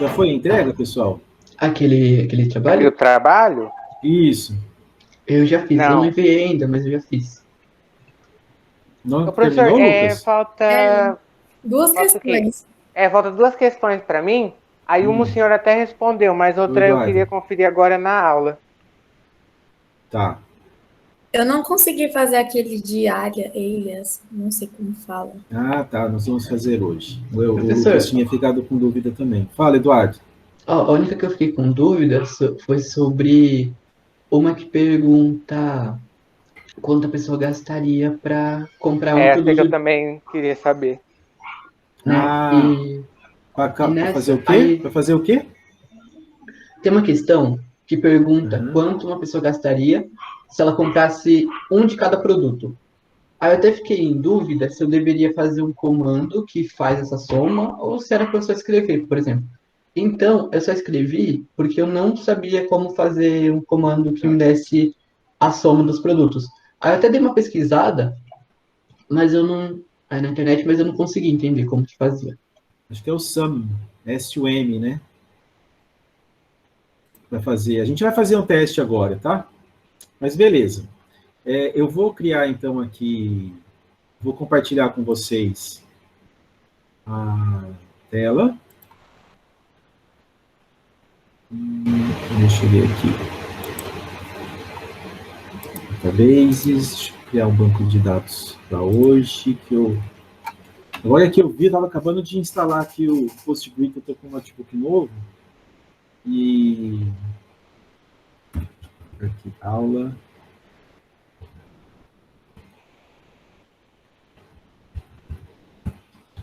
Já foi a entrega, pessoal? Aquele trabalho? O trabalho? Isso. Eu já fiz. Eu não Não. enviei ainda, mas eu já fiz. Não O professor, terminou, Lucas? falta... Duas Falta o quê? questões. Falta 2 questões para mim. Aí uma o senhor até respondeu, mas Ô, outra eu Eduardo. queria conferir agora na aula. Tá. Eu não consegui fazer aquele de alias, não sei como fala. Ah, tá. Nós vamos fazer hoje. O Professor. Lucas tinha ficado com dúvida também. Fala, Eduardo. A única que eu fiquei com dúvida foi sobre uma que pergunta quanto a pessoa gastaria para comprar um Essa que eu produto, também queria saber. né? Ah, E para fazer nessa, o quê? aí Para fazer o quê? tem uma questão que pergunta Uhum. quanto uma pessoa gastaria se ela comprasse um de cada produto. Aí eu até fiquei em dúvida se eu deveria fazer um comando que faz essa soma ou se era para eu só escrever, por exemplo. Então, eu só escrevi porque eu não sabia como fazer um comando que me desse a soma dos produtos. Aí eu até dei uma pesquisada, mas eu não, aí na internet, mas eu não consegui entender como que fazia. Acho que é o SUM, S-U-M, né? Para fazer. A gente vai fazer um teste agora, tá? Mas beleza. Eu vou criar, então, aqui... Vou compartilhar com vocês a tela. Deixa eu ver aqui. Databases. Deixa eu criar um banco de dados para hoje, que eu... Agora que eu vi, eu estava acabando de instalar aqui o PostGrid, eu estou com um notebook novo. E... Aqui, aula.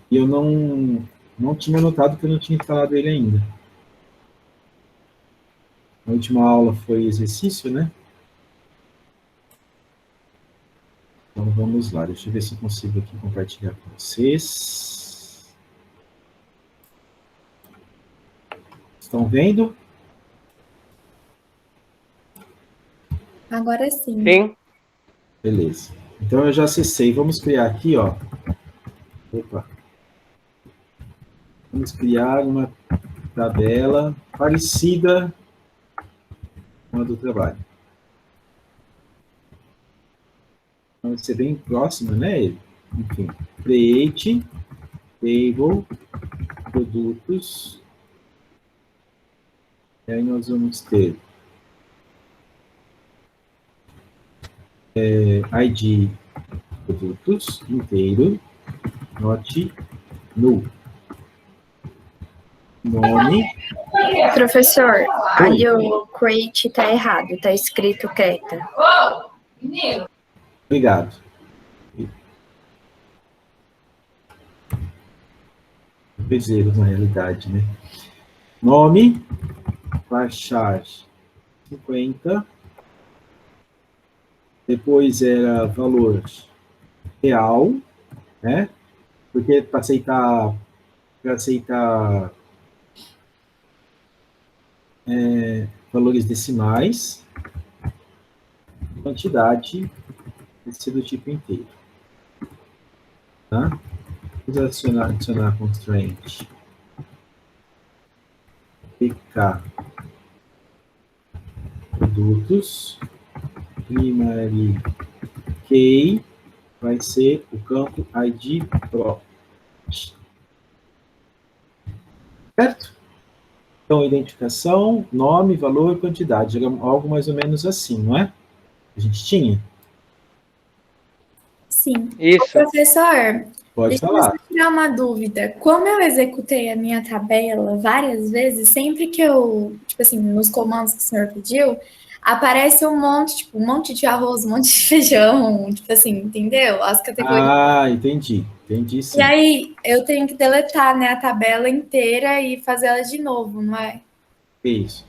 E eu não tinha notado que eu não tinha instalado ele ainda. A última aula foi exercício, né? Então vamos lá, deixa eu ver se eu consigo aqui compartilhar com vocês. Estão vendo? Agora sim. Sim? Beleza. Então eu já acessei. Vamos criar aqui, ó. Opa. Vamos criar uma tabela parecida com a do trabalho. Vai ser bem próxima, né? Enfim, create, table, produtos. E aí nós vamos ter ID produtos inteiro, not null. Nome. Professor, ali o create tá errado, tá escrito Creta. Obrigado. Bezerro, na realidade, né? Nome, baixar 50. Depois era valor real, né? Porque para aceitar valores decimais, quantidade tem que ser do tipo inteiro. Tá? Vamos adicionar constraint pk produtos, primary key vai ser o campo ID Pro. Certo? Então, identificação, nome, valor, quantidade. Algo mais ou menos assim, não é? A gente tinha? Sim. Isso. Professor, Pode deixa eu falar. só tirar uma dúvida. Como eu executei a minha tabela várias vezes, sempre que eu, tipo assim, nos comandos que o senhor pediu, aparece um monte de arroz, um monte de feijão, tipo assim, entendeu? As categorias. Ah, entendi. Entendi, sim. E aí, eu tenho que deletar, né, a tabela inteira e fazer ela de novo, não é? Isso.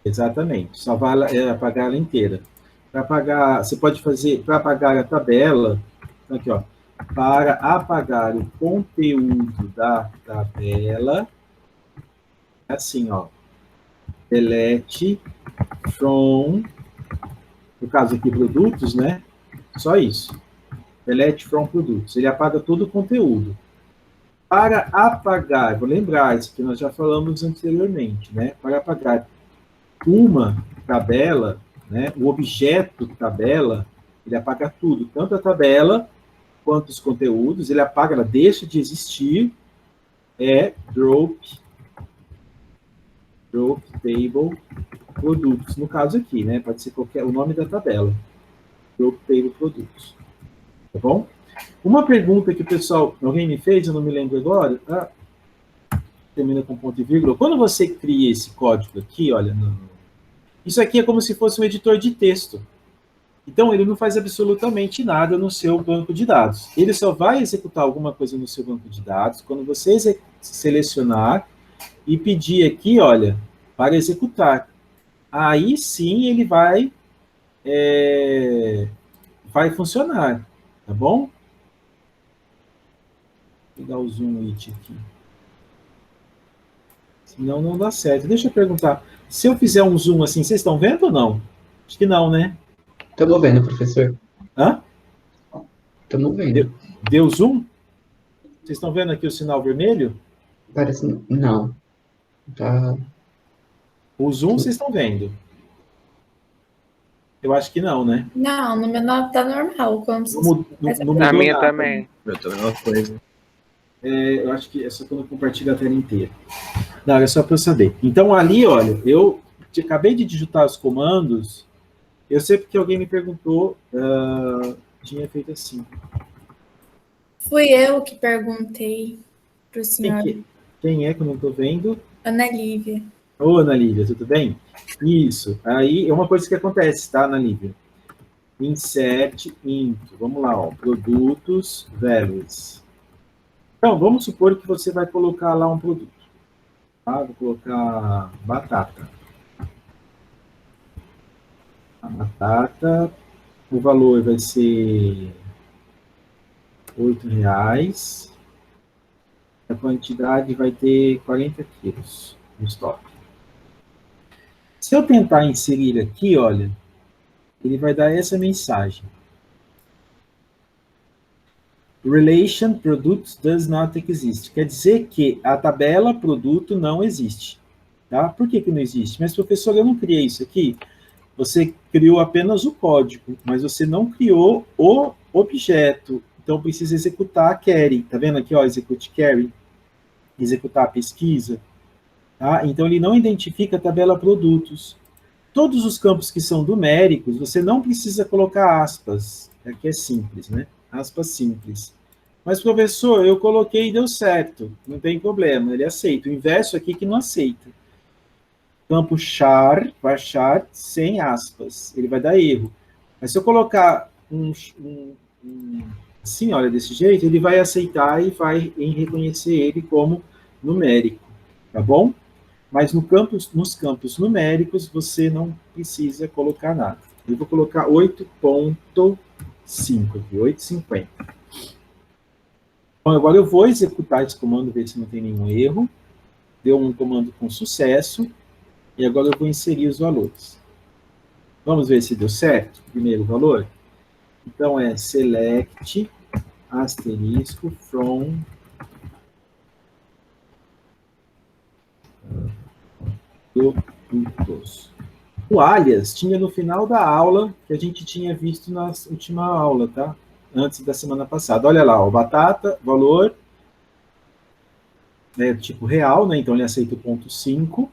Exatamente. Só vai apagar ela inteira. Para apagar, você pode fazer, para apagar a tabela, aqui, ó, para apagar o conteúdo da tabela, é assim, ó, delete from, no caso aqui, produtos, né? Só isso. Delete from produtos. Ele apaga todo o conteúdo. Para apagar, vou lembrar, isso que nós já falamos anteriormente, né? Para apagar uma tabela, né? O objeto tabela, ele apaga tudo, tanto a tabela quanto os conteúdos, ele apaga, ela deixa de existir, drop table produtos, no caso aqui, né? Pode ser qualquer, o nome da tabela. Drop table produtos. Tá bom? Uma pergunta que o pessoal, alguém me fez, eu não me lembro agora, termina com ponto e vírgula. Quando você cria esse código aqui, olha, isso aqui é como se fosse um editor de texto. Então, ele não faz absolutamente nada no seu banco de dados. Ele só vai executar alguma coisa no seu banco de dados quando você selecionar e pedir aqui, olha, para executar. Aí sim ele vai funcionar, tá bom? Vou pegar o zoom it aqui. Senão não dá certo. Deixa eu perguntar. Se eu fizer um zoom assim, vocês estão vendo ou não? Acho que não, né? Estamos vendo, professor. Hã? Estamos vendo. Deu zoom? Vocês estão vendo aqui o sinal vermelho? Parece... Não. Tá... O zoom vocês estão vendo? Eu acho que não, né? Não, no meu nome tá normal. Quando Na minha também. Eu também uma coisa. Eu acho que é só quando eu compartilho a tela inteira. Não, é só para eu saber. Então, ali, olha, eu acabei de digitar os comandos. Eu sei porque alguém me perguntou, tinha feito assim. Fui eu que perguntei para o senhor. Quem é que eu não estou vendo? Ana Lívia. Ô, Ana Lívia, tudo bem? Isso. Aí é uma coisa que acontece, tá, Ana Lívia? Insert into. Vamos lá, ó. Produtos, values. Então, vamos supor que você vai colocar lá um produto. Tá? Vou colocar batata. A batata, o valor vai ser R$8. A quantidade vai ter 40 quilos no estoque. Se eu tentar inserir aqui, olha, ele vai dar essa mensagem. Relation products does not exist. Quer dizer que a tabela produto não existe. Tá? Por que não existe? Mas, professor, eu não criei isso aqui. Você criou apenas o código, mas você não criou o objeto. Então, precisa executar a query. Tá vendo aqui, ó, execute query? Executar a pesquisa. Tá? Então, ele não identifica a tabela produtos. Todos os campos que são numéricos, você não precisa colocar aspas. Aqui é simples, né? Aspas simples. Mas, professor, eu coloquei e deu certo. Não tem problema, ele aceita. O inverso aqui que não aceita. Campo char, varchar, sem aspas. Ele vai dar erro. Mas se eu colocar assim, olha, desse jeito, ele vai aceitar e vai reconhecer ele como numérico. Tá bom? Mas nos campos numéricos, você não precisa colocar nada. Eu vou colocar 8.5 aqui, 8,50. Então, agora eu vou executar esse comando, ver se não tem nenhum erro. Deu um comando com sucesso. E agora eu vou inserir os valores. Vamos ver se deu certo. Primeiro valor. Então, é select, asterisco, from... produtos. O alias tinha no final da aula, que a gente tinha visto na última aula, tá? Antes da semana passada. Olha lá, ó, batata, valor, tipo real, né? Então ele aceita o ponto 5.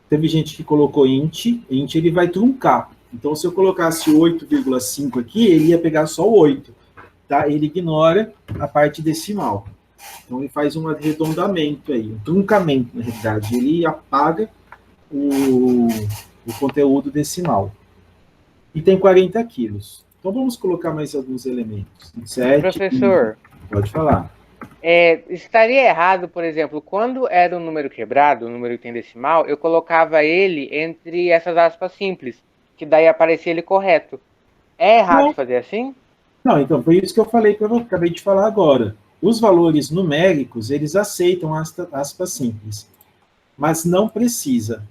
Teve gente que colocou int ele vai truncar. Então se eu colocasse 8,5 aqui, ele ia pegar só o 8, tá? Ele ignora a parte decimal. Então ele faz um arredondamento aí, um truncamento, na realidade. Ele apaga o conteúdo decimal. E tem 40 quilos. Então, vamos colocar mais alguns elementos. 7, Professor. Pode falar. Estaria errado, por exemplo, quando era um número quebrado, um número que tem decimal, eu colocava ele entre essas aspas simples, que daí aparecia ele correto. É errado fazer assim? Não, então, foi isso que eu falei, que eu acabei de falar agora. Os valores numéricos, eles aceitam aspas simples, mas não precisa.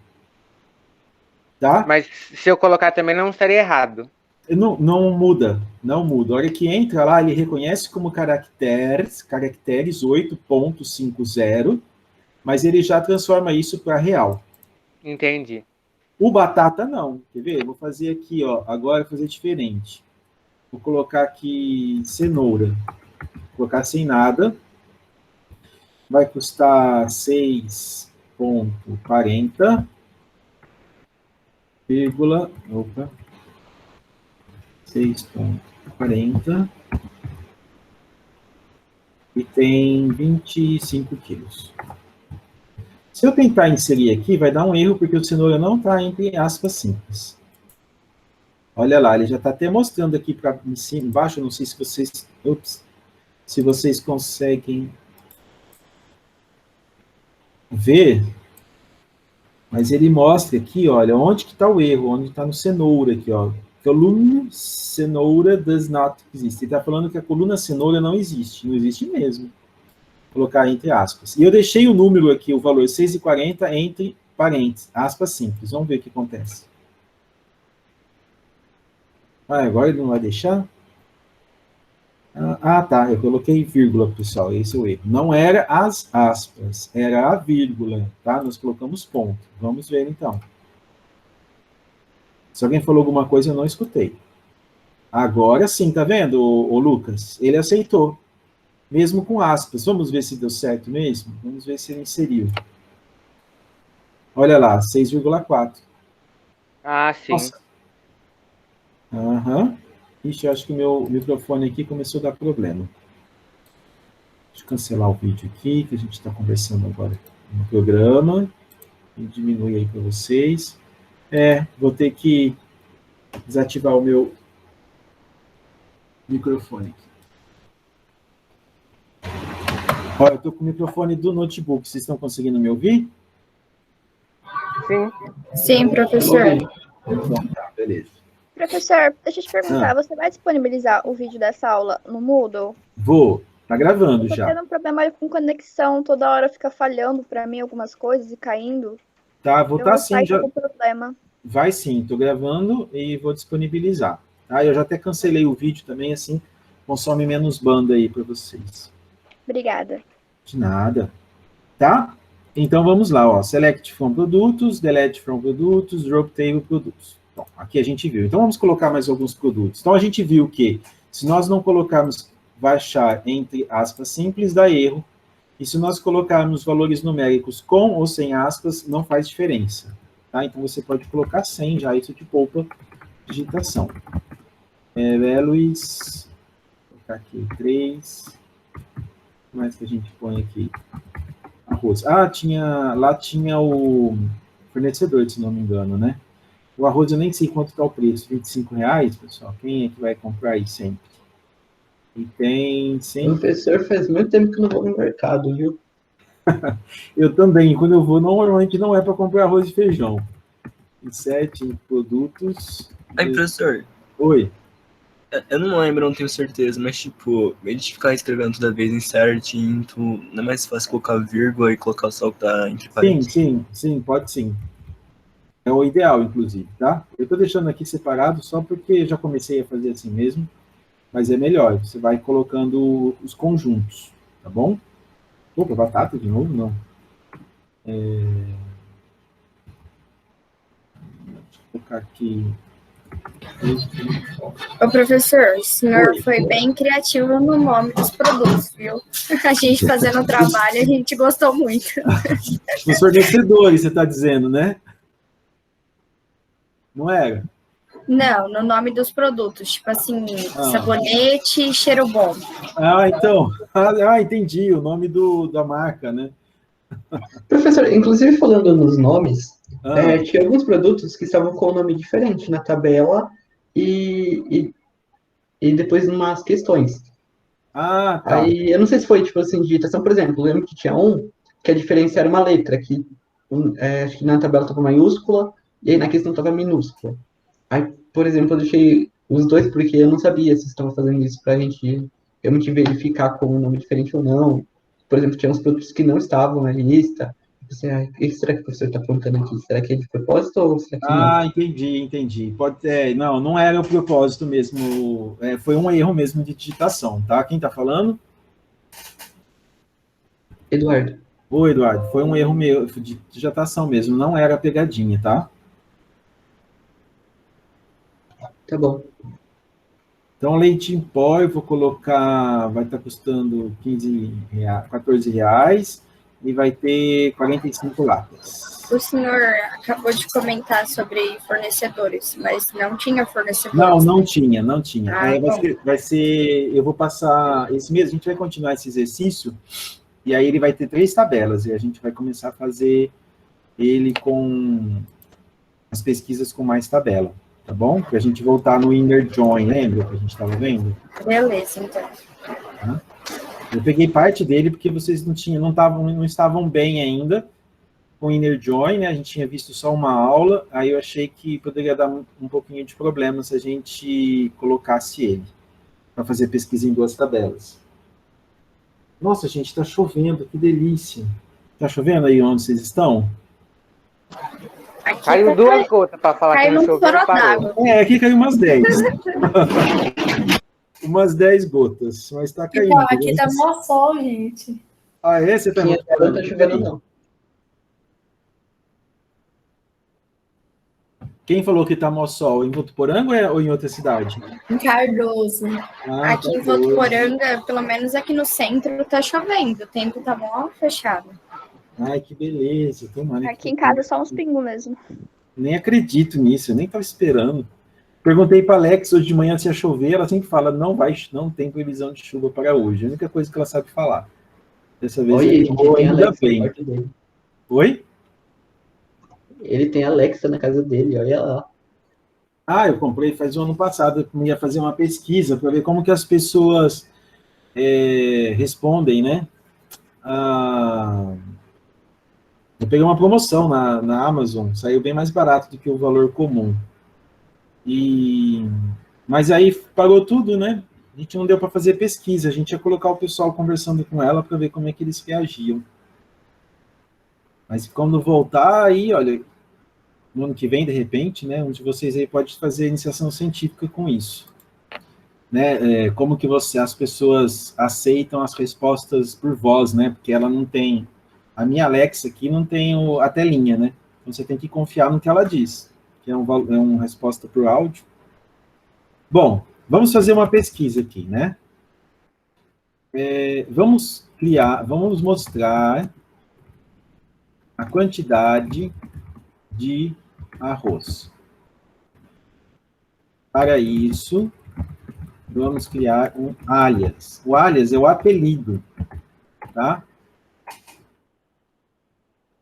Tá? Mas se eu colocar também não estaria errado. Não muda, não muda. A hora que entra lá, ele reconhece como caracteres 8.50, mas ele já transforma isso para real. Entendi. O batata não, quer ver? Vou fazer aqui, ó, agora vou fazer diferente. Vou colocar aqui cenoura. Vou colocar sem nada. Vai custar 6,40. Opa. 6,40. E tem 25 quilos. Se eu tentar inserir aqui, vai dar um erro, porque o cenoura não está entre aspas simples. Olha lá, ele já está até mostrando aqui para cima, embaixo, não sei se vocês... se vocês conseguem ver, mas ele mostra aqui, olha, onde que está o erro, onde está no cenoura aqui, ó. Coluna cenoura does not exist. Ele está falando que a coluna cenoura não existe mesmo. Vou colocar entre aspas. E eu deixei o número aqui, o valor 6,40 entre parênteses, aspas simples. Vamos ver o que acontece. Agora ele não vai deixar? Tá, eu coloquei vírgula, pessoal, esse é o erro. Não era as aspas, era a vírgula, tá? Nós colocamos ponto. Vamos ver, então. Se alguém falou alguma coisa, eu não escutei. Agora sim, tá vendo, o Lucas? Ele aceitou, mesmo com aspas. Vamos ver se deu certo mesmo? Vamos ver se ele inseriu. Olha lá, 6,4. Ah, sim. Nossa. Aham. Ixi, eu acho que o meu microfone aqui começou a dar problema. Deixa eu cancelar o vídeo aqui, que a gente está conversando agora no programa. E diminui aí para vocês. Vou ter que desativar o meu microfone aqui. Olha, eu estou com o microfone do notebook. Vocês estão conseguindo me ouvir? Sim. Sim, professor. Então tá, beleza. Professor, deixa eu te perguntar, você vai disponibilizar o vídeo dessa aula no Moodle? Vou, tá gravando Eu tô já. tendo um problema com conexão, toda hora fica falhando para mim algumas coisas e caindo. Tá, vou estar sim, já. Problema. Vai sim, tô gravando e vou disponibilizar. Tá? Eu já até cancelei o vídeo também, assim, consome menos banda aí para vocês. Obrigada. De nada. Tá? Então vamos lá, ó. Select from produtos, delete from produtos, drop table produtos. Bom, aqui a gente viu. Então, vamos colocar mais alguns produtos. Então, a gente viu que, se nós não colocarmos baixar entre aspas simples, dá erro. E se nós colocarmos valores numéricos com ou sem aspas, não faz diferença. Tá? Então, você pode colocar sem, já isso te poupa digitação. Luiz, vou colocar aqui 3. O que mais que a gente põe aqui? Arroz. Lá tinha o fornecedor, se não me engano, né? O arroz eu nem sei quanto está o preço, R$25, pessoal. Quem é que vai comprar aí sempre? E tem sempre... Professor, faz muito tempo que eu não vou no mercado, viu? Eu também. Quando eu vou, normalmente não é para comprar arroz e feijão. E 7 produtos... Aí, professor. Oi. Eu não lembro, não tenho certeza, mas tipo, em vez de ficar escrevendo toda vez em certinho, não é mais fácil colocar vírgula e colocar só o que tá entre parênteses? Sim, pode sim. É o ideal, inclusive, tá? Eu estou deixando aqui separado só porque já comecei a fazer assim mesmo, mas é melhor. Você vai colocando os conjuntos, tá bom? Opa, batata de novo? Não. Deixa eu colocar aqui... Ô, professor, o senhor foi bem criativo no nome dos produtos, viu? A gente fazendo o trabalho, a gente gostou muito. Os fornecedores, você está dizendo, né? Não era? Não, no nome dos produtos, tipo assim, sabonete, cheiro bom. Então. Entendi, o nome da marca, né? Professor, inclusive falando nos nomes, tinha alguns produtos que estavam com o nome diferente na tabela e depois em umas questões. Tá. Aí, eu não sei se foi, tipo assim, digitação, por exemplo, eu lembro que tinha um que a diferença era uma letra, que acho que na tabela estava maiúscula, e aí na questão estava minúscula. Aí, por exemplo, eu deixei os dois porque eu não sabia se estavam fazendo isso para a gente realmente verificar com um nome diferente ou não. Por exemplo, tinha uns produtos que não estavam na lista, O que será que o professor está apontando aqui? Será que é de propósito ou será que não? Ah, entendi. Pode ter. Não, não era o propósito mesmo. Foi um erro mesmo de digitação, tá? Quem tá falando? Eduardo. Ô, Eduardo, foi um erro meu de digitação mesmo, não era pegadinha, tá? Tá bom. Então, leite em pó, eu vou colocar, vai estar custando R$ 14 e vai ter 45 latas. O senhor acabou de comentar sobre fornecedores, mas não tinha fornecedores. Não tinha. Ah, Vai ser, eu vou passar, esse mês a gente vai continuar esse exercício, e aí ele vai ter 3 tabelas, e a gente vai começar a fazer ele com as pesquisas com mais tabela, tá bom? Para a gente voltar no inner join, lembra que a gente estava vendo? beleza, então. Tá? Eu peguei parte dele porque vocês não estavam bem ainda com inner join, né? A gente tinha visto só uma aula, aí eu achei que poderia dar um pouquinho de problema se a gente colocasse ele para fazer pesquisa em 2 tabelas. Nossa, gente, está chovendo, que delícia. Está chovendo aí onde vocês estão? Aqui Caiu tá 2 gotas para falar que caiu não um choveu coro e parou. d'água. Aqui caiu umas 10. Umas 10 gotas, mas está caindo. Então, aqui tá mó sol, gente. Ah, é? Você está Aqui não tá chovendo, não. Quem falou que tá mó sol? Em Votuporanga ou em outra cidade? Em Cardoso. Aqui em Cardoso. Votuporanga, pelo menos aqui no centro, tá chovendo. O tempo tá mó fechado. Ai, que beleza. Tomara Aqui em casa só uns pingos mesmo. Nem acredito nisso, eu nem estava esperando. Perguntei para a Alex hoje de manhã se ia chover, ela sempre fala, não tem previsão de chuva para hoje. A única coisa que ela sabe falar. Dessa vez Olha, gente, eu tem ainda Alexa no bem. quarto dele. Oi? Ele tem Alexa na casa dele, olha lá. Eu comprei faz um ano passado, eu ia fazer uma pesquisa para ver como que as pessoas respondem, né? Eu peguei uma promoção na Amazon, saiu bem mais barato do que o valor comum. Mas aí parou tudo, né? A gente não deu para fazer pesquisa, a gente ia colocar o pessoal conversando com ela para ver como é que eles reagiam. Mas quando voltar aí, olha, no ano que vem, de repente, né, um de vocês aí pode fazer iniciação científica com isso. Né? Como que as pessoas aceitam as respostas por voz, né? Porque ela não tem... A minha Alexa aqui não tem a telinha, né? Então você tem que confiar no que ela diz, que é uma resposta por áudio. Bom, vamos fazer uma pesquisa aqui, né? Vamos mostrar a quantidade de arroz. Para isso, vamos criar um alias. O alias é o apelido, tá?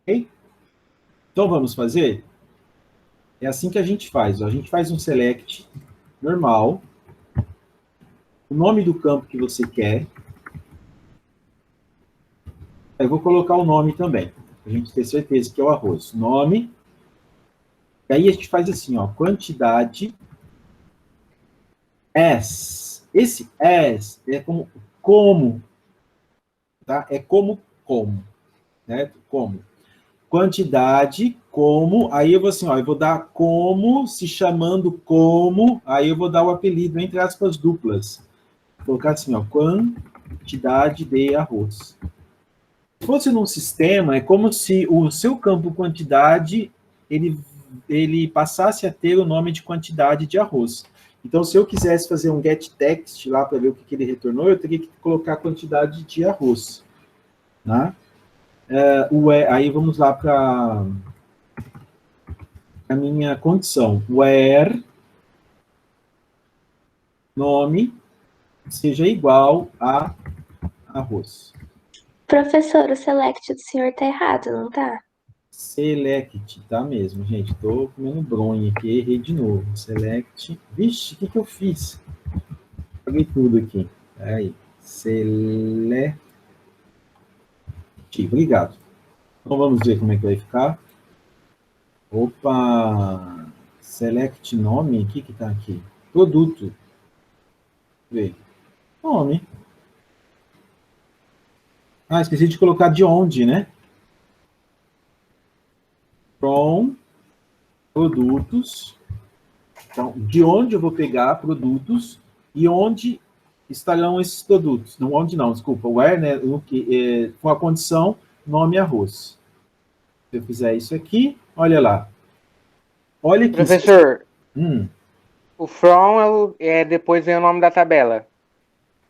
Ok? Então, vamos fazer? É assim que a gente faz. A gente faz um select normal, o nome do campo que você quer. Eu vou colocar o nome também, para a gente ter certeza que é o arroz. Nome. E aí a gente faz assim, ó, quantidade as. Esse as é como, tá? É como, né? Como. Quantidade, como, aí eu vou assim, ó, eu vou dar como, se chamando como, aí eu vou dar o apelido, entre aspas, duplas. Vou colocar assim, ó, quantidade de arroz. Se fosse num sistema, é como se o seu campo quantidade, ele passasse a ter o nome de quantidade de arroz. Então, se eu quisesse fazer um get text lá para ver o que ele retornou, eu teria que colocar a quantidade de arroz. Tá? Aí vamos lá para a minha condição. Where nome seja igual a arroz. Professor, o select do senhor tá errado, não tá? Select, tá mesmo, gente. Tô comendo bronha aqui, errei de novo. Select. Vixe, o que eu fiz? Paguei tudo aqui. Aí. Select. Obrigado. Então vamos ver como é que vai ficar. Opa! Select nome. O que tá aqui? Produto. Vê. Nome. Esqueci de colocar de onde, né? produtos. Então, de onde eu vou pegar produtos e onde estarão esses produtos. Não, onde não, desculpa. Where, né, com a condição nome arroz. Se eu fizer isso aqui, olha lá. Olha aqui. Professor, o from depois vem o nome da tabela.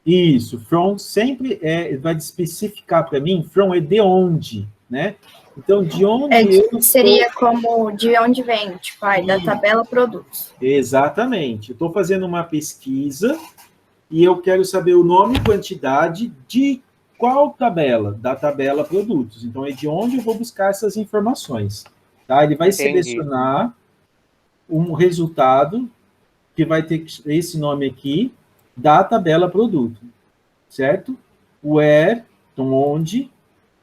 Isso, from sempre vai especificar para mim, from é de onde, né? Então, de onde seria como de onde vem, tipo, da tabela produtos. Exatamente. Eu estou fazendo uma pesquisa e eu quero saber o nome e quantidade de qual tabela? Da tabela produtos. Então, é de onde eu vou buscar essas informações. Tá? Ele vai selecionar um resultado que vai ter esse nome aqui da tabela produto, certo? Where, então onde,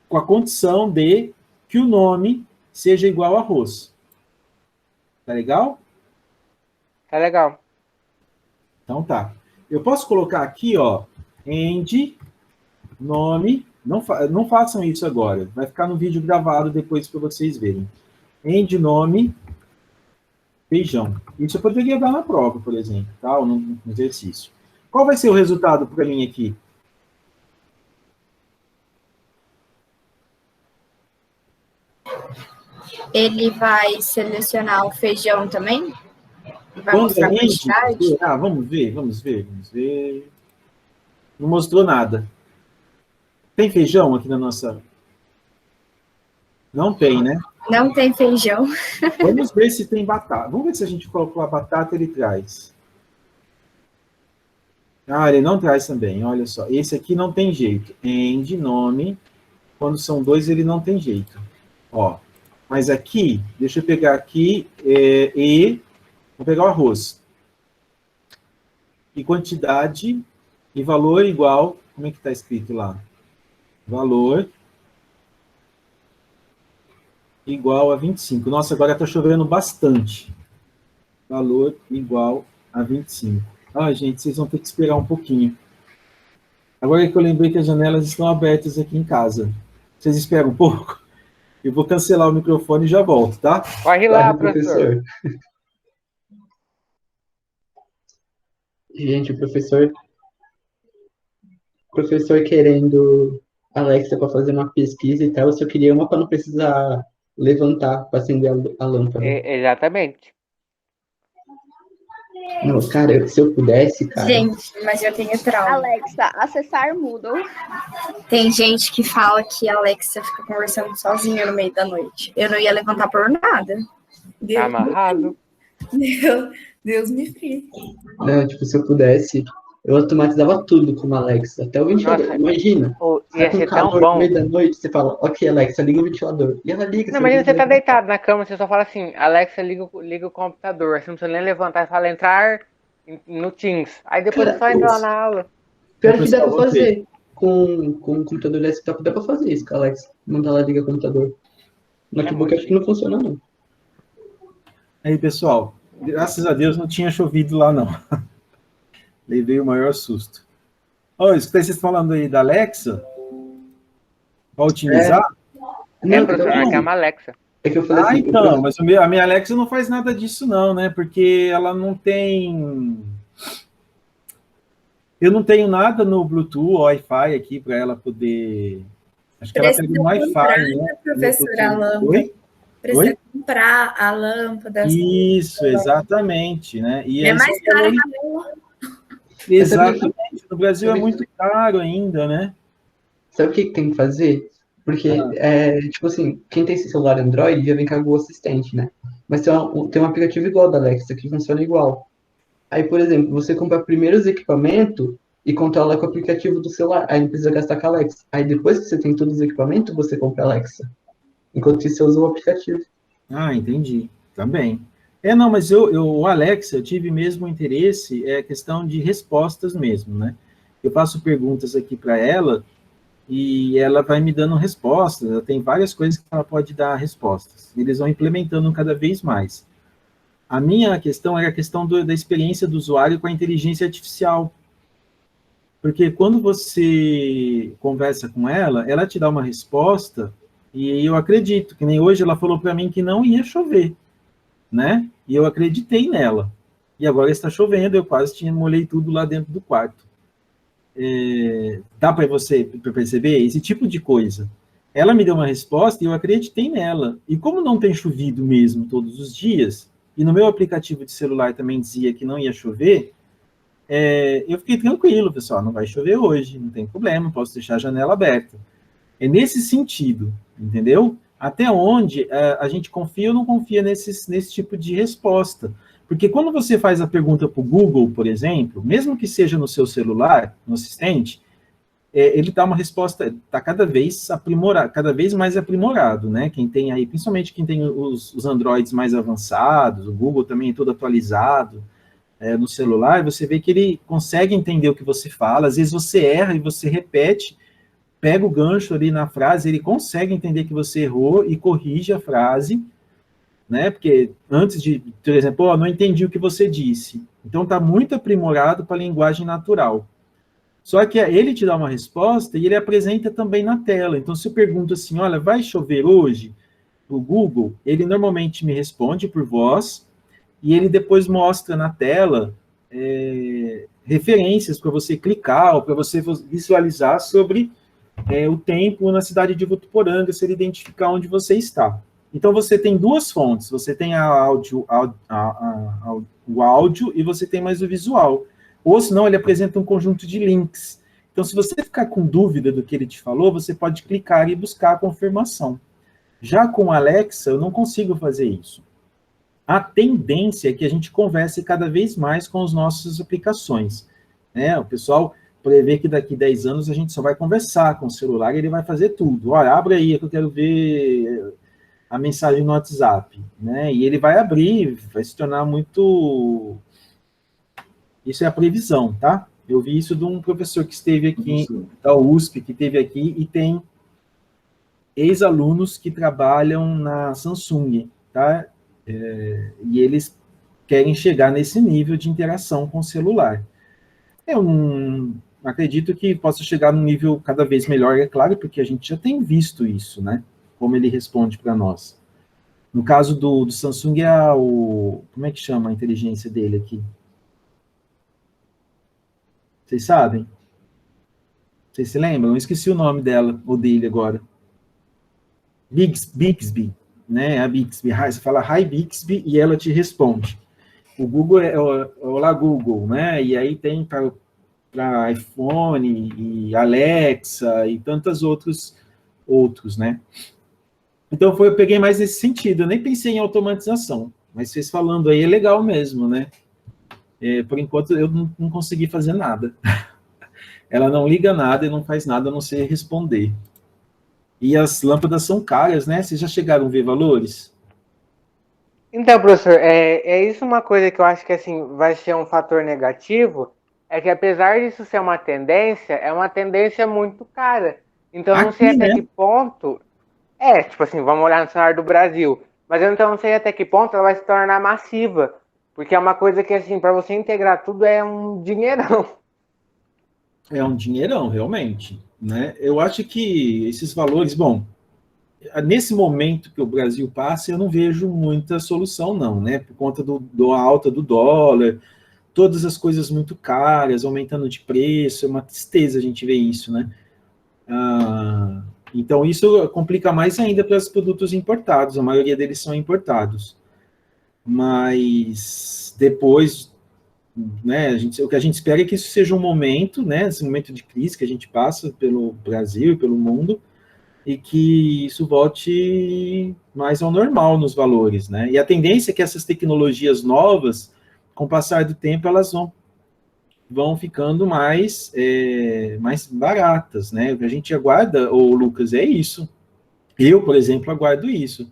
com a condição de que o nome seja igual a arroz. Tá legal? Tá legal. Então tá. Eu posso colocar aqui, ó, end, nome, não façam isso agora, vai ficar no vídeo gravado depois para vocês verem. End, nome, feijão. Isso eu poderia dar na prova, por exemplo, tá? Ou no exercício. Qual vai ser o resultado para mim aqui? Ele vai selecionar o feijão também? Vai mostrar a quantidade? Vamos ver. Não mostrou nada. Tem feijão aqui na nossa... Não tem, né? Não tem feijão. Vamos ver se tem batata. Vamos ver se a gente colocou a batata, ele traz. Ele não traz também, olha só. Esse aqui não tem jeito. End, nome. Quando são dois, ele não tem jeito. Ó. Mas aqui, deixa eu pegar aqui, vou pegar o arroz. E quantidade e valor igual, como é que está escrito lá? Valor igual a 25. Nossa, agora está chovendo bastante. Valor igual a 25. Gente, vocês vão ter que esperar um pouquinho. Agora que eu lembrei que as janelas estão abertas aqui em casa. Vocês esperam um pouco? Eu vou cancelar o microfone e já volto, tá? Corre lá, professor. Gente, o professor querendo Alexa para fazer uma pesquisa e tal, eu só queria uma para não precisar levantar para acender a lâmpada. Exatamente. Não, cara, se eu pudesse, cara... Gente, mas eu tenho trauma. Alexa, acessar Moodle. Tem gente que fala que a Alexa fica conversando sozinha no meio da noite. Eu não ia levantar por nada. Tá amarrado. Deus me livre. Não, tipo, se eu pudesse, eu automatizava tudo com a Alexa. Até o ventilador. Nossa, imagina. ia Tá ser com tão calor bom. no meio da noite, você fala, ok, Alexa, liga o ventilador. E ela liga. Não, imagina você tá deitado na cama, você só fala assim, Alexa, liga o computador. Você não precisa nem levantar, você fala entrar no Teams. Aí depois é só entrar lá na aula. Pior que dá pra fazer. Com o computador desktop dá pra fazer isso com a Alexa. Mandar ela ligar o computador. No notebook acho que não funciona, não. Aí, pessoal, graças a Deus não tinha chovido lá, não. Levei o maior susto. Isso que vocês estão falando aí da Alexa, para otimizar? Professor, que é uma Alexa. É que eu falei assim, então, mas a minha Alexa não faz nada disso, não, né? Porque ela não tem... Eu não tenho nada no Bluetooth ou Wi-Fi aqui para ela poder... Acho que ela pega no Wi-Fi, né? Professora, a lâmpada. Precisa comprar a lâmpada. Isso, exatamente, né? E é mais caro que a lâmpada. Exatamente. No Brasil é muito caro ainda, né? Sabe o que tem que fazer? Porque, tipo assim, quem tem esse celular Android já vem com a Google Assistente, né? Mas tem um aplicativo igual da Alexa, que funciona igual. Aí, por exemplo, você compra primeiro os equipamentos e controla com o aplicativo do celular. Aí não precisa gastar com a Alexa. Aí depois que você tem todos os equipamentos, você compra a Alexa. Enquanto isso, você usa o aplicativo. Entendi. Também. Não, mas o Alexa, eu tive mesmo interesse, questão de respostas mesmo, né? Eu faço perguntas aqui para ela e ela vai me dando respostas. Ela tem várias coisas que ela pode dar respostas. Eles vão implementando cada vez mais. A minha questão era a questão da experiência do usuário com a inteligência artificial. Porque quando você conversa com ela te dá uma resposta e eu acredito, que nem hoje ela falou para mim que não ia chover. né? E eu acreditei nela. E agora está chovendo, eu quase molhei tudo lá dentro do quarto. Dá para você perceber esse tipo de coisa? Ela me deu uma resposta e eu acreditei nela. E como não tem chovido mesmo todos os dias, e no meu aplicativo de celular também dizia que não ia chover, eu fiquei tranquilo, pessoal, não vai chover hoje, não tem problema, posso deixar a janela aberta. É nesse sentido, entendeu? Até onde a gente confia ou não confia nesse tipo de resposta. Porque quando você faz a pergunta para o Google, por exemplo, mesmo que seja no seu celular, no assistente, ele dá uma resposta, está cada vez mais aprimorado, né? Quem tem aí, principalmente quem tem os Androids mais avançados, o Google também é todo atualizado no celular, você vê que ele consegue entender o que você fala, às vezes você erra e você repete, pega o gancho ali na frase, ele consegue entender que você errou e corrige a frase, né? Porque antes de, por exemplo, não entendi o que você disse. Então está muito aprimorado para a linguagem natural. Só que ele te dá uma resposta e ele apresenta também na tela. Então, se eu pergunto assim, olha, vai chover hoje? O Google, ele normalmente me responde por voz e ele depois mostra na tela referências para você clicar ou para você visualizar sobre o tempo na cidade de Votuporanga, se ele identificar onde você está. Então, você tem duas fontes. Você tem o áudio e você tem mais o visual. Ou, senão, ele apresenta um conjunto de links. Então, se você ficar com dúvida do que ele te falou, você pode clicar e buscar a confirmação. Já com a Alexa, eu não consigo fazer isso. A tendência é que a gente converse cada vez mais com as nossas aplicações. O pessoal prevê que daqui 10 anos a gente só vai conversar com o celular e ele vai fazer tudo. Olha, abre aí que eu quero ver a mensagem no WhatsApp. E ele vai abrir, vai se tornar muito... Isso é a previsão, tá? Eu vi isso de um professor que esteve aqui, da USP, que esteve aqui, e tem ex-alunos que trabalham na Samsung, tá? E eles querem chegar nesse nível de interação com o celular. Eu não acredito que possa chegar num nível cada vez melhor, é claro, porque a gente já tem visto isso, né? Como ele responde para nós. No caso do Samsung, como é que chama a inteligência dele aqui? Vocês sabem? Vocês se lembram? Eu esqueci o nome dela, ou dele agora. Bixby, né? A Bixby. Você fala Hi Bixby e ela te responde. O Google é Olá Google, né? E aí tem para iPhone e Alexa e tantos outros, né? Então eu peguei mais nesse sentido. Eu nem pensei em automatização, mas vocês falando aí é legal mesmo, né? Por enquanto, eu não consegui fazer nada. Ela não liga nada e não faz nada a não ser responder. E as lâmpadas são caras, né? Vocês já chegaram a ver valores? Então, professor, isso uma coisa que eu acho que assim, vai ser um fator negativo, é que apesar disso ser uma tendência, é uma tendência muito cara. Então, eu não sei até que ponto... tipo assim, vamos olhar no cenário do Brasil. Mas eu então não sei até que ponto ela vai se tornar massiva. Porque é uma coisa que, assim, para você integrar tudo é um dinheirão. É um dinheirão, realmente, né? Eu acho que esses valores, bom, nesse momento que o Brasil passa, eu não vejo muita solução, não, né? Por conta da alta do dólar, todas as coisas muito caras, aumentando de preço, é uma tristeza a gente ver isso, né? Então, isso complica mais ainda para os produtos importados, a maioria deles são importados. Mas depois, né, o que a gente espera é que isso seja um momento, né, esse momento de crise que a gente passa pelo Brasil e pelo mundo, e que isso volte mais ao normal nos valores, né? E a tendência é que essas tecnologias novas, com o passar do tempo, elas vão ficando mais baratas, né? O que a gente aguarda, Lucas, é isso. Eu, por exemplo, aguardo isso.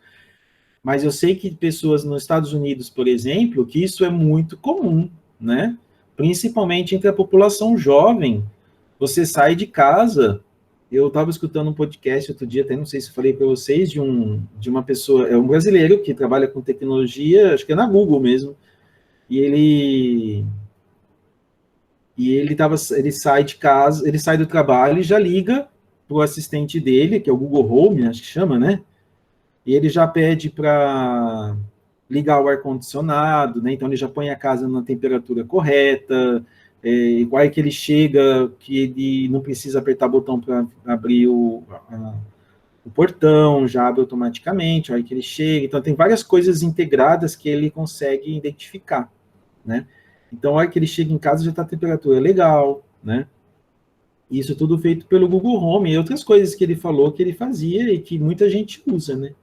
Mas eu sei que pessoas nos Estados Unidos, por exemplo, que isso é muito comum, né? Principalmente entre a população jovem. Você sai de casa... Eu estava escutando um podcast outro dia, até não sei se eu falei para vocês, de uma pessoa, um brasileiro que trabalha com tecnologia, acho que é na Google mesmo, e ele sai de casa, ele sai do trabalho e já liga para o assistente dele, que é o Google Home, acho que chama, né? E ele já pede para ligar o ar-condicionado, né? Então ele já põe a casa na temperatura correta, igual que ele chega, que ele não precisa apertar botão para abrir o portão, já abre automaticamente, a hora que ele chega. Então tem várias coisas integradas que ele consegue identificar, né? Então a hora que ele chega em casa já está a temperatura legal, né? Isso tudo feito pelo Google Home e outras coisas que ele falou que ele fazia e que muita gente usa, né?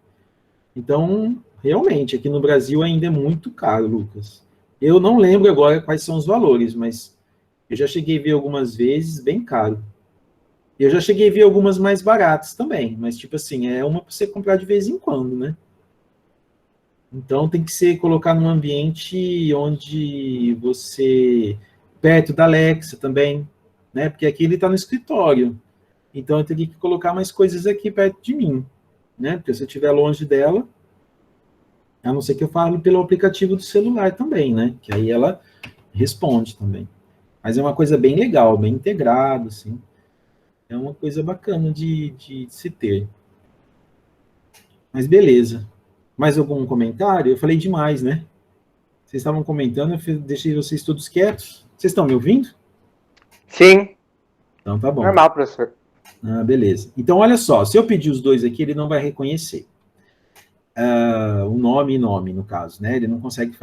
Então, realmente, aqui no Brasil ainda é muito caro, Lucas. Eu não lembro agora quais são os valores, mas eu já cheguei a ver algumas vezes bem caro. Eu já cheguei a ver algumas mais baratas também, mas tipo assim, é uma para você comprar de vez em quando, né? Então tem que ser colocar num ambiente onde você perto da Alexa também, né? Porque aqui ele está no escritório. Então eu teria que colocar mais coisas aqui perto de mim, né? Porque se eu estiver longe dela, a não ser que eu fale pelo aplicativo do celular também, né? Que aí ela responde também. Mas é uma coisa bem legal, bem integrado, assim. É uma coisa bacana de se ter. Mas beleza. Mais algum comentário? Eu falei demais, né? Vocês estavam comentando, eu deixei vocês todos quietos. Vocês estão me ouvindo? Sim. Então tá bom. Normal, professor. Ah, beleza. Então, olha só. Se eu pedir os dois aqui, ele não vai reconhecer. O nome e nome, no caso, né? Ele não consegue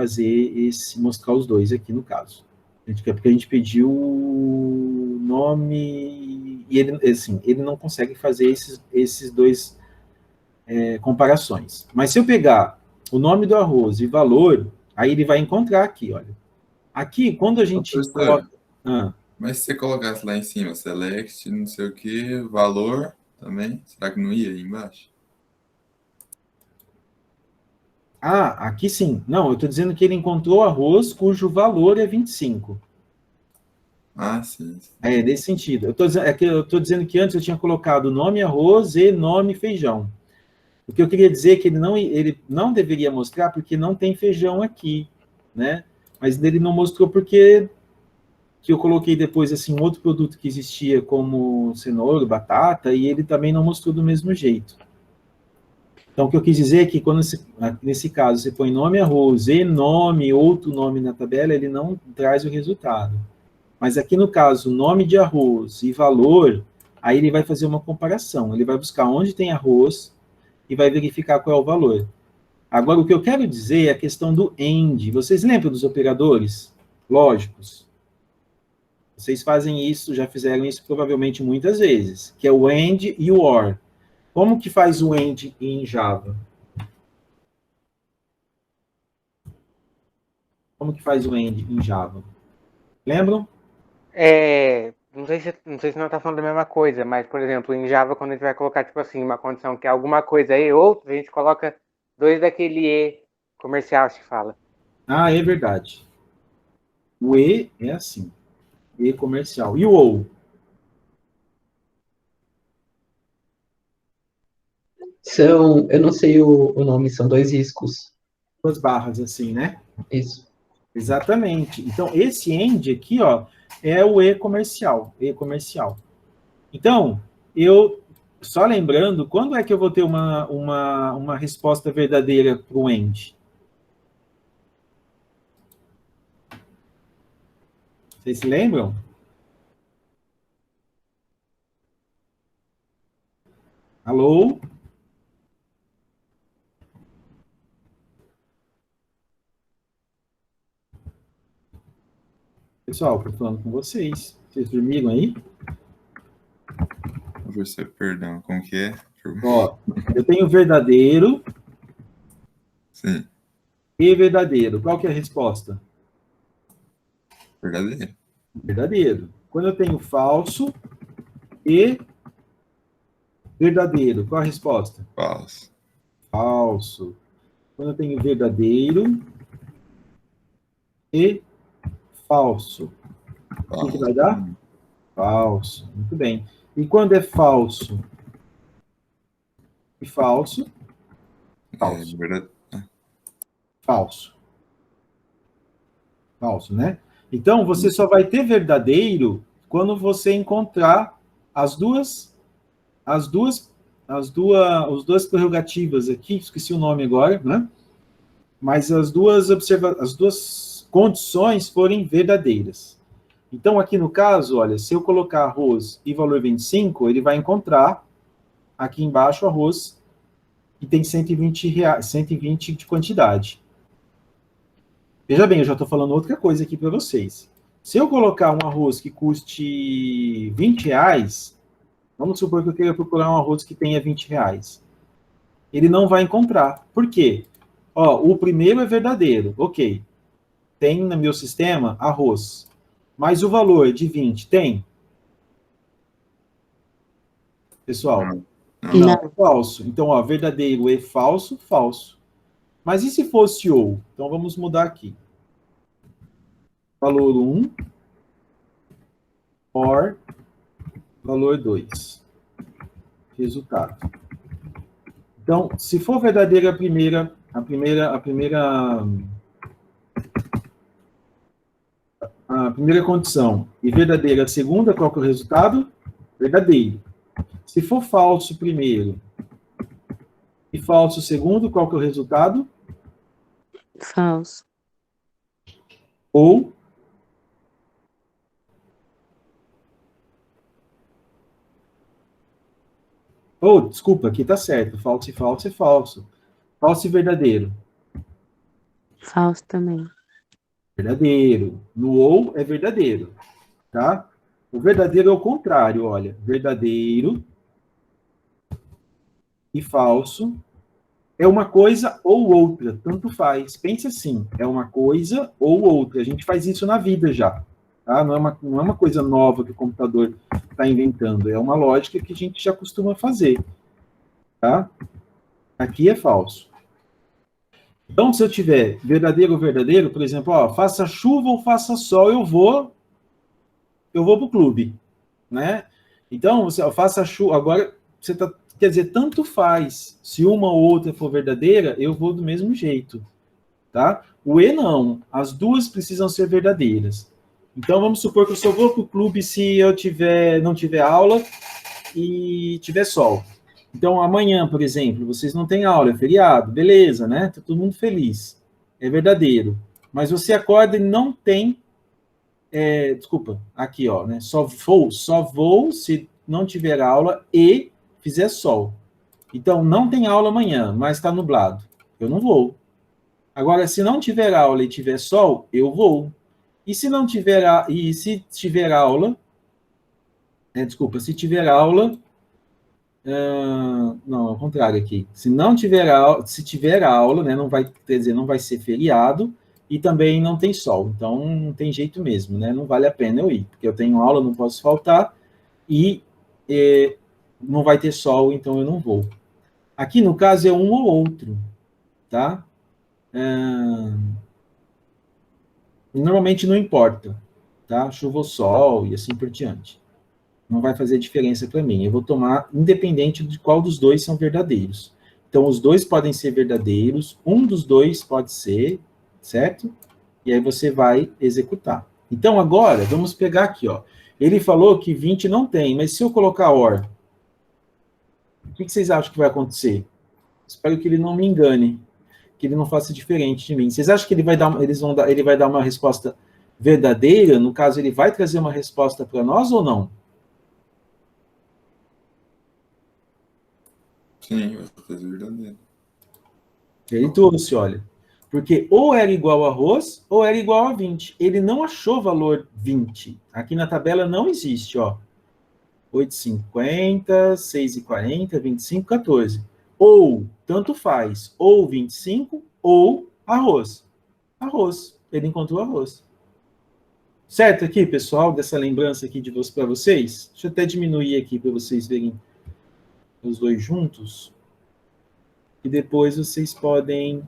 mostrar os dois aqui, no caso. Porque a gente pediu o nome e ele, assim, ele não consegue fazer esses dois comparações. Mas se eu pegar o nome do arroz e valor, aí ele vai encontrar aqui, olha. Aqui, quando a gente coloca... Mas se você colocasse lá em cima, select, não sei o que, valor também, será que não ia aí embaixo? Aqui sim. Não, eu estou dizendo que ele encontrou arroz cujo valor é 25. Sim. É, nesse sentido. Eu estou dizendo que antes eu tinha colocado nome arroz e nome feijão. O que eu queria dizer é que ele não deveria mostrar porque não tem feijão aqui, né? Mas ele não mostrou porque que eu coloquei depois assim um outro produto que existia como cenoura, batata, e ele também não mostrou do mesmo jeito. Então, o que eu quis dizer é que quando nesse caso você põe nome arroz e nome, outro nome na tabela, ele não traz o resultado. Mas aqui no caso, nome de arroz e valor, aí ele vai fazer uma comparação. Ele vai buscar onde tem arroz e vai verificar qual é o valor. Agora, o que eu quero dizer é a questão do AND. Vocês lembram dos operadores lógicos? Vocês fazem isso, já fizeram isso provavelmente muitas vezes, que é o AND e o OR. Como que faz o AND em Java? Como que faz o AND em Java? Lembram? Não sei se não está falando da mesma coisa, mas, por exemplo, em Java, quando a gente vai colocar, tipo assim, uma condição que é alguma coisa e outra, a gente coloca dois daquele E comercial, se fala. É verdade. O E é assim. E comercial. E o OU? Eu não sei o nome, são dois riscos. Duas barras assim, né? Isso. Exatamente. Então, esse AND aqui, ó, é o E comercial. E comercial. Então, só lembrando, quando é que eu vou ter uma resposta verdadeira para o AND? Vocês se lembram? Alô? Pessoal, estou falando com vocês. Vocês dormiram aí? Professor, perdão, como que é? Ó, eu tenho verdadeiro. Sim. E verdadeiro. Qual que é a resposta? Verdadeiro. Verdadeiro. Quando eu tenho falso e verdadeiro, qual a resposta? Falso. Falso. Quando eu tenho verdadeiro e falso, o que vai dar? Falso. Muito bem. E quando é falso e falso? Falso. Falso. Falso, né? Então, você só vai ter verdadeiro quando você encontrar as duas prerrogativas aqui, esqueci o nome agora, né? mas as duas condições forem verdadeiras. Então, aqui no caso, olha, se eu colocar arroz e valor 25, ele vai encontrar aqui embaixo arroz que tem 120 de quantidade. Veja bem, eu já estou falando outra coisa aqui para vocês. Se eu colocar um arroz que custe 20 reais, vamos supor que eu queira procurar um arroz que tenha 20 reais. Ele não vai encontrar. Por quê? Ó, o primeiro é verdadeiro. Ok. Tem no meu sistema arroz. Mas o valor de 20 tem? Pessoal? Não. É falso. Então, ó, verdadeiro é falso, falso. Mas e se fosse ou? Então, vamos mudar aqui. Valor 1 or valor 2. Resultado. Então, se for verdadeira a primeira condição e verdadeira a segunda, qual que é o resultado? Verdadeiro. Se for falso primeiro e falso segundo, qual que é o resultado? Falso. Ou desculpa, aqui tá certo. Falso e falso é falso. Falso e verdadeiro. Falso também. Verdadeiro. No ou é verdadeiro, tá? O verdadeiro é o contrário, olha. Verdadeiro e falso é uma coisa ou outra, tanto faz. Pense assim, é uma coisa ou outra. A gente faz isso na vida já, tá? Não é uma coisa nova que o computador está inventando, é uma lógica que a gente já costuma fazer, tá? Aqui é falso. Então, se eu tiver verdadeiro ou verdadeiro, por exemplo, ó, faça chuva ou faça sol, eu vou pro clube, né? Então, você faça chuva, agora você tá, quer dizer, tanto faz, se uma ou outra for verdadeira, eu vou do mesmo jeito, tá? O e não, as duas precisam ser verdadeiras. Então, vamos supor que eu só vou pro clube se eu não tiver aula e tiver sol. Então, amanhã, por exemplo, vocês não têm aula, é feriado, beleza, né? Tá todo mundo feliz. É verdadeiro. Mas você acorda e não tem... desculpa, aqui, ó, né? Só vou se não tiver aula e fizer sol. Então, não tem aula amanhã, mas está nublado. Eu não vou. Agora, se não tiver aula e tiver sol, eu vou. E se não tiver... se tiver aula... se tiver aula... não, ao contrário aqui. Se tiver aula, né, não vai, quer dizer, não vai ser feriado e também não tem sol. Então, não tem jeito mesmo, né? Não vale a pena eu ir, porque eu tenho aula, não posso faltar e não vai ter sol, então eu não vou. Aqui, no caso, é um ou outro, tá? Normalmente não importa, tá? Chuva ou sol e assim por diante. Não vai fazer diferença para mim. Eu vou tomar independente de qual dos dois são verdadeiros. Então, os dois podem ser verdadeiros, um dos dois pode ser, certo? E aí você vai executar. Então, agora, vamos pegar aqui, ó. Ele falou que 20 não tem, mas se eu colocar OR, o que vocês acham que vai acontecer? Espero que ele não me engane, que ele não faça diferente de mim. Vocês acham que ele vai dar uma resposta verdadeira? No caso, ele vai trazer uma resposta para nós ou não? Sim, vai fazer verdadeiro. Ele trouxe, olha. Porque ou era igual a arroz, ou era igual a 20. Ele não achou valor 20. Aqui na tabela não existe, ó. 8,50, 6,40, 25, 14. Ou, tanto faz, ou 25, ou arroz. Arroz. Ele encontrou arroz. Certo aqui, pessoal, dessa lembrança aqui para vocês? Deixa eu até diminuir aqui para vocês verem os dois juntos, e depois vocês podem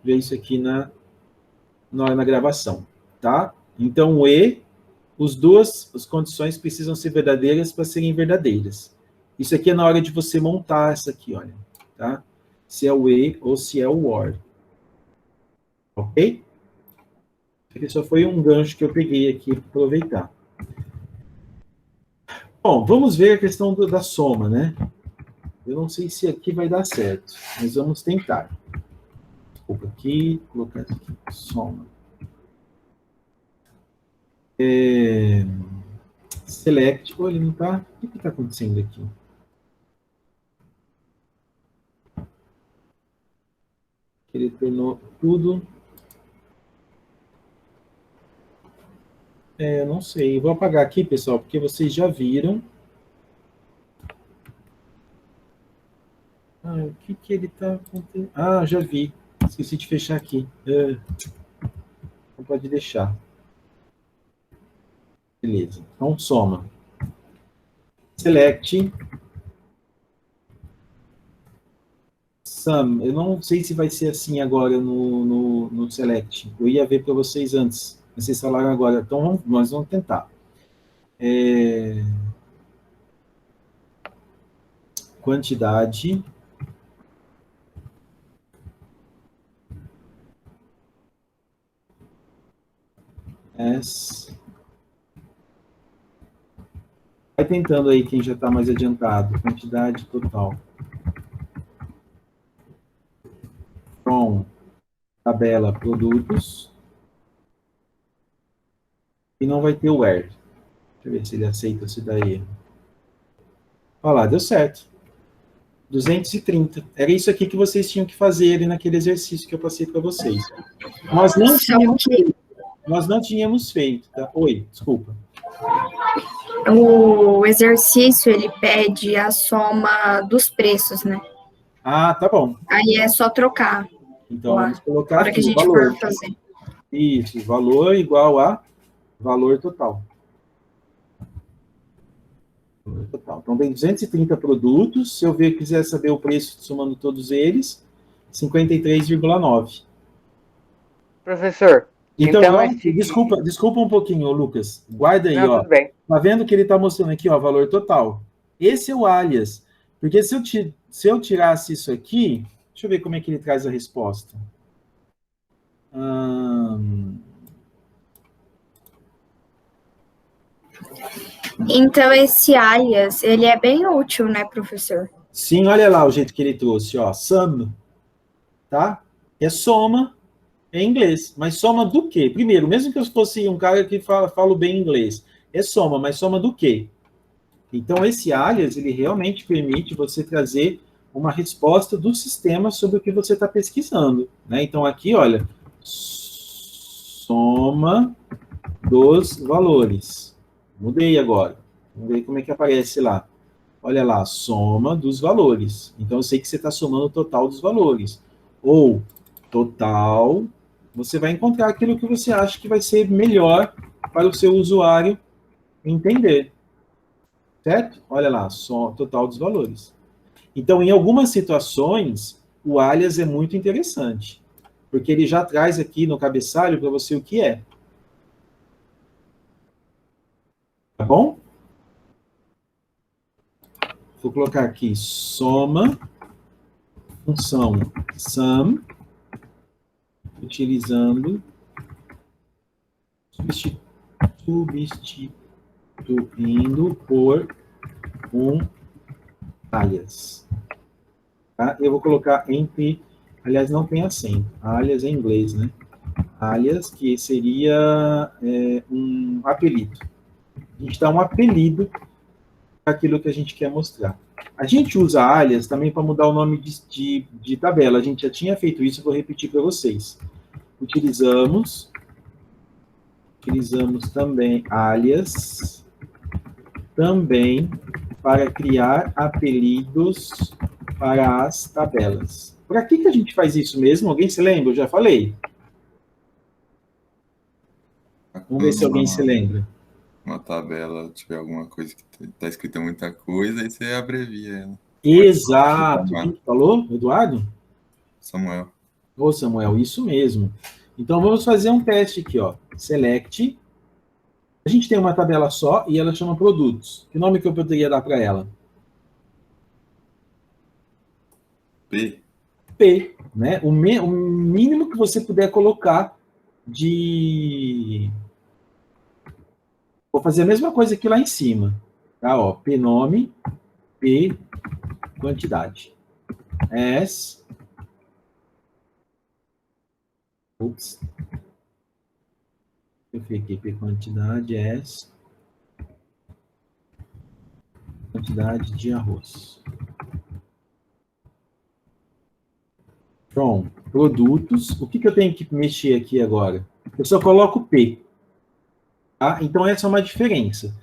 ver isso aqui na gravação, tá? Então, o e, as condições precisam ser verdadeiras para serem verdadeiras. Isso aqui é na hora de você montar essa aqui, olha, tá? Se é o e ou se é o or. Ok? Isso aqui só foi um gancho que eu peguei aqui para aproveitar. Bom, vamos ver a questão da soma, né? Eu não sei se aqui vai dar certo, mas vamos tentar. Desculpa aqui, colocar isso aqui, soma. Select, olha, ele não tá, o que está acontecendo aqui? Ele tornou tudo. Eu não sei, vou apagar aqui, pessoal, porque vocês já viram. O que ele está acontecendo? Já vi. Esqueci de fechar aqui. Não pode deixar. Beleza. Então, soma. Select. Sum. Eu não sei se vai ser assim agora no Select. Eu ia ver para vocês antes. Vocês falaram agora. Então, nós vamos tentar. Quantidade. Vai tentando aí quem já está mais adiantado. Quantidade total. From tabela produtos. E não vai ter o where. Deixa eu ver se ele aceita isso daí. Olha lá, deu certo. 230. Era isso aqui que vocês tinham que fazer ali naquele exercício que eu passei para vocês. Nós não tínhamos feito, tá? Oi, desculpa. O exercício, ele pede a soma dos preços, né? Tá bom. Aí é só trocar. Então, vamos colocar aqui aqui que a gente o valor. for fazer. Isso, valor igual a valor total. Total. Então, tem 230 produtos. Se eu quiser saber o preço somando todos eles, 53,9. Professor, então esse... desculpa um pouquinho, Lucas. Guarda aí, Não, ó. tudo bem. Tá vendo que ele está mostrando aqui, ó, valor total. Esse é o alias. Porque se eu tirasse isso aqui, deixa eu ver como é que ele traz a resposta. Então, esse alias, ele é bem útil, né, professor? Sim, olha lá o jeito que ele trouxe, ó, sum, tá? É soma em inglês, mas soma do quê? Primeiro, mesmo que eu fosse um cara que falo bem inglês, é soma, mas soma do quê? Então, esse alias, ele realmente permite você trazer uma resposta do sistema sobre o que você está pesquisando, né? Então, aqui, olha, soma dos valores. Mudei agora. Vamos ver como é que aparece lá. Olha lá, soma dos valores. Então, eu sei que você está somando o total dos valores. Ou, total, você vai encontrar aquilo que você acha que vai ser melhor para o seu usuário entender. Certo? Olha lá, total dos valores. Então, em algumas situações, o alias é muito interessante. Porque ele já traz aqui no cabeçalho para você o que é. Tá bom? Vou colocar aqui soma, função sum, utilizando, substituindo por um alias. Tá? Eu vou colocar entre, aliás, não tem acento, alias é em inglês, né? Alias, que seria um apelido. A gente dá um apelido para aquilo que a gente quer mostrar. A gente usa alias também para mudar o nome de tabela. A gente já tinha feito isso, vou repetir para vocês. Utilizamos também alias também para criar apelidos para as tabelas. Para que a gente faz isso mesmo? Alguém se lembra? Eu já falei. Vamos ver se alguém se lembra. Uma tabela, tiver alguma coisa que está escrita muita coisa, aí você abrevia ela. Exato. Quem falou? Eduardo? Samuel. Ô, Samuel, isso mesmo. Então, vamos fazer um teste aqui, ó. Select. A gente tem uma tabela só e ela chama produtos. Que nome que eu poderia dar para ela? P. P, né? O mínimo que você puder colocar de... Vou fazer a mesma coisa aqui lá em cima. Tá, ó. P nome, P quantidade. S Ups. Eu fiquei P quantidade S. Quantidade de arroz. From produtos. O que eu tenho que mexer aqui agora? Eu só coloco P. Tá? Então, essa é uma diferença.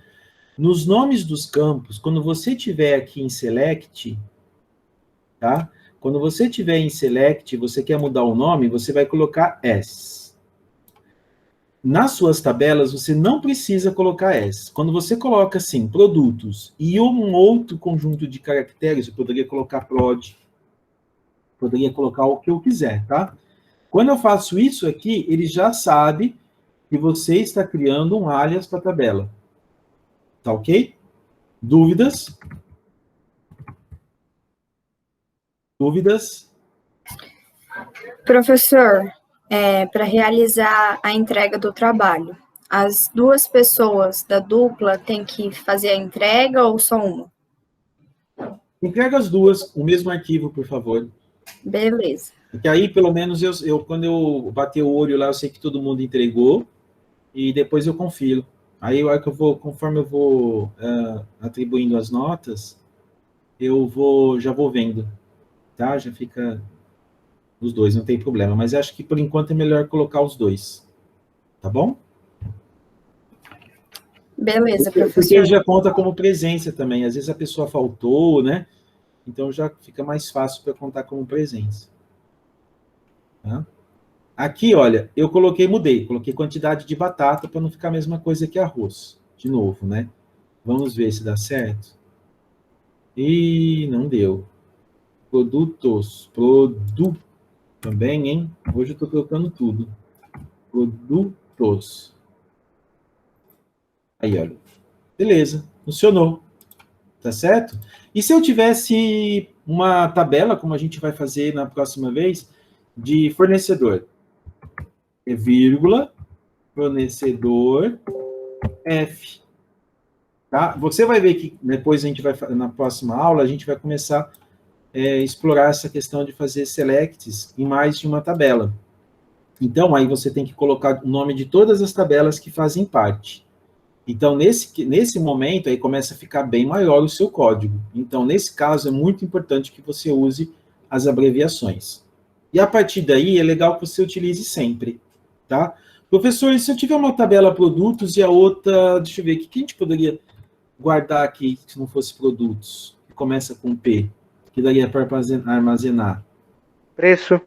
Nos nomes dos campos, quando você tiver aqui em Select, tá? Quando você tiver em Select, você quer mudar o nome, você vai colocar S. Nas suas tabelas, você não precisa colocar S. Quando você coloca, assim, produtos e um outro conjunto de caracteres, eu poderia colocar prod, poderia colocar o que eu quiser, tá? Quando eu faço isso aqui, ele já sabe que você está criando um alias para a tabela. Tá ok? Dúvidas? Dúvidas? Professor, para realizar a entrega do trabalho, as duas pessoas da dupla têm que fazer a entrega ou só uma? Entrega as duas, o mesmo arquivo, por favor. Beleza. Porque aí, pelo menos, quando eu bater o olho lá, eu sei que todo mundo entregou, e depois eu confiro. Aí, conforme eu vou atribuindo as notas, já vou vendo, tá? Já fica os dois, não tem problema. Mas acho que, por enquanto, é melhor colocar os dois, tá bom? Beleza, professor. Porque já conta como presença também. Às vezes a pessoa faltou, né? Então, já fica mais fácil para contar como presença. Tá? Aqui, olha, eu mudei. Coloquei quantidade de batata para não ficar a mesma coisa que arroz. De novo, né? Vamos ver se dá certo. Ih, não deu. Produtos. Também, hein? Hoje eu estou colocando tudo. Produtos. Aí, olha. Beleza, funcionou. Tá certo? E se eu tivesse uma tabela, como a gente vai fazer na próxima vez, de fornecedor? Vírgula, fornecedor, F. Tá? Você vai ver que depois na próxima aula, a gente vai começar a explorar essa questão de fazer selects em mais de uma tabela. Então, aí você tem que colocar o nome de todas as tabelas que fazem parte. Então, nesse momento, aí começa a ficar bem maior o seu código. Então, nesse caso, é muito importante que você use as abreviações. E a partir daí, é legal que você utilize sempre, tá? Professor, e se eu tiver uma tabela produtos e a outra, deixa eu ver, o que a gente poderia guardar aqui, se não fosse produtos? Que começa com P, que daria para armazenar. Preço.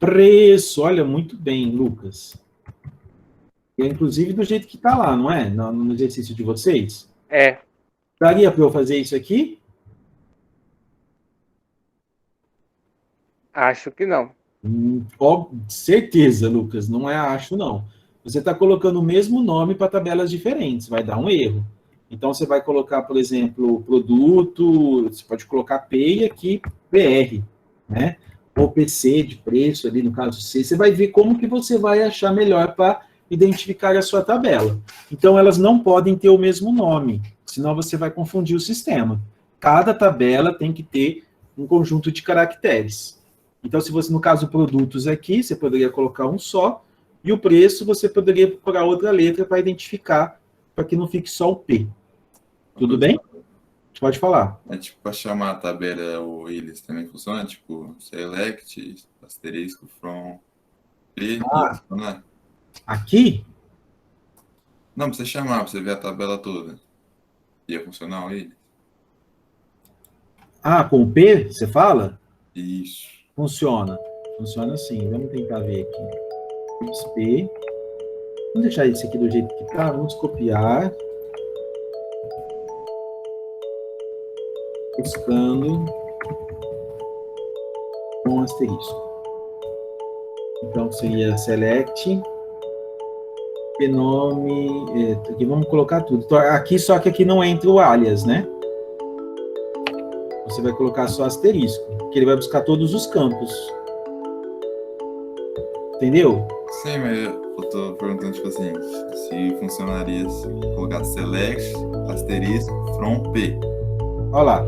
Preço, olha, muito bem, Lucas. Inclusive do jeito que está lá, não é? No exercício de vocês? É. Daria para eu fazer isso aqui? Acho que não. Certeza, Lucas, não é acho, não. Você está colocando o mesmo nome para tabelas diferentes, vai dar um erro. Então, você vai colocar, por exemplo, produto, você pode colocar P e aqui PR, né? Ou PC de preço ali, no caso C. Você vai ver como que você vai achar melhor para identificar a sua tabela. Então, elas não podem ter o mesmo nome, senão você vai confundir o sistema. Cada tabela tem que ter um conjunto de caracteres. Então, se você, no caso, produtos aqui, você poderia colocar um só, e o preço você poderia procurar outra letra para identificar, para que não fique só o P. Tudo bem? Pode falar. Tipo, para chamar a tabela, o ilhas também funciona? Tipo, select, asterisco, from, P, funciona? Aqui? Não, pra você chamar, pra você ver a tabela toda. Ia funcionar o ilhas? Com o P, você fala? Isso. Funciona. Funciona sim. Vamos tentar ver aqui. P. Vamos deixar isso aqui do jeito que está. Vamos copiar. Buscando com asterisco. Então, seria select, nome, aqui vamos colocar tudo. Então, aqui, só que aqui não entra o alias, né? Você vai colocar só asterisco, que ele vai buscar todos os campos. Entendeu? Sim, mas eu tô perguntando, tipo assim, se funcionaria se colocar select, asterisco, from P. Olha lá.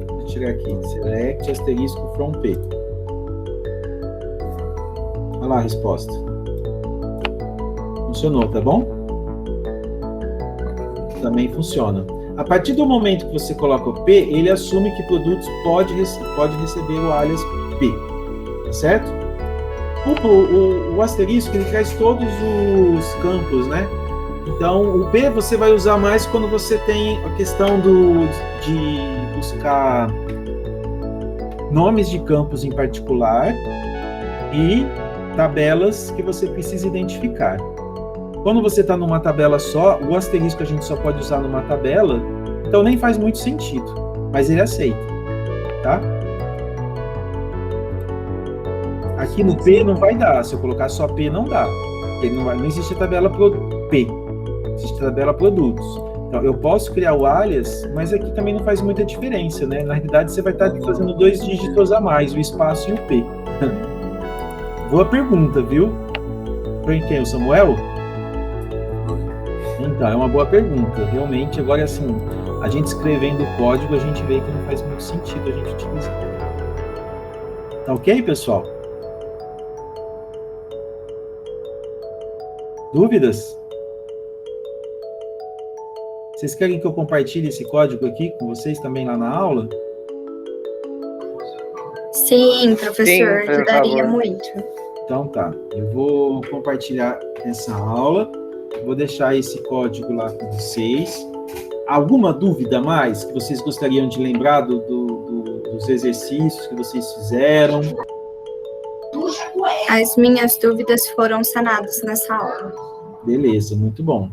Vou tirar aqui, select, asterisco, from P. Olha lá a resposta. Funcionou, tá bom? Também funciona. A partir do momento que você coloca o P, ele assume que produtos pode receber o alias P, tá certo? O asterisco, ele traz todos os campos, né? Então, o P você vai usar mais quando você tem a questão de buscar nomes de campos em particular e tabelas que você precisa identificar. Quando você está numa tabela só, o asterisco a gente só pode usar numa tabela, então nem faz muito sentido, mas ele aceita, tá? Aqui no P não vai dar, se eu colocar só P não dá, porque não existe a tabela P, existe a tabela produtos. Então eu posso criar o alias, mas aqui também não faz muita diferença, né? Na realidade você vai estar fazendo 2 dígitos a mais, o espaço e o P. Boa pergunta, viu? Foi quem? O Samuel? Então, é uma boa pergunta. Realmente, agora assim, a gente escrevendo o código, a gente vê que não faz muito sentido a gente utilizar. Tá ok, pessoal? Dúvidas? Vocês querem que eu compartilhe esse código aqui com vocês também lá na aula? Sim, professor, ajudaria muito. Então tá, eu vou compartilhar essa aula, vou deixar esse código lá com vocês. Alguma dúvida mais que vocês gostariam de lembrar dos exercícios que vocês fizeram? As minhas dúvidas foram sanadas nessa aula. Beleza, muito bom.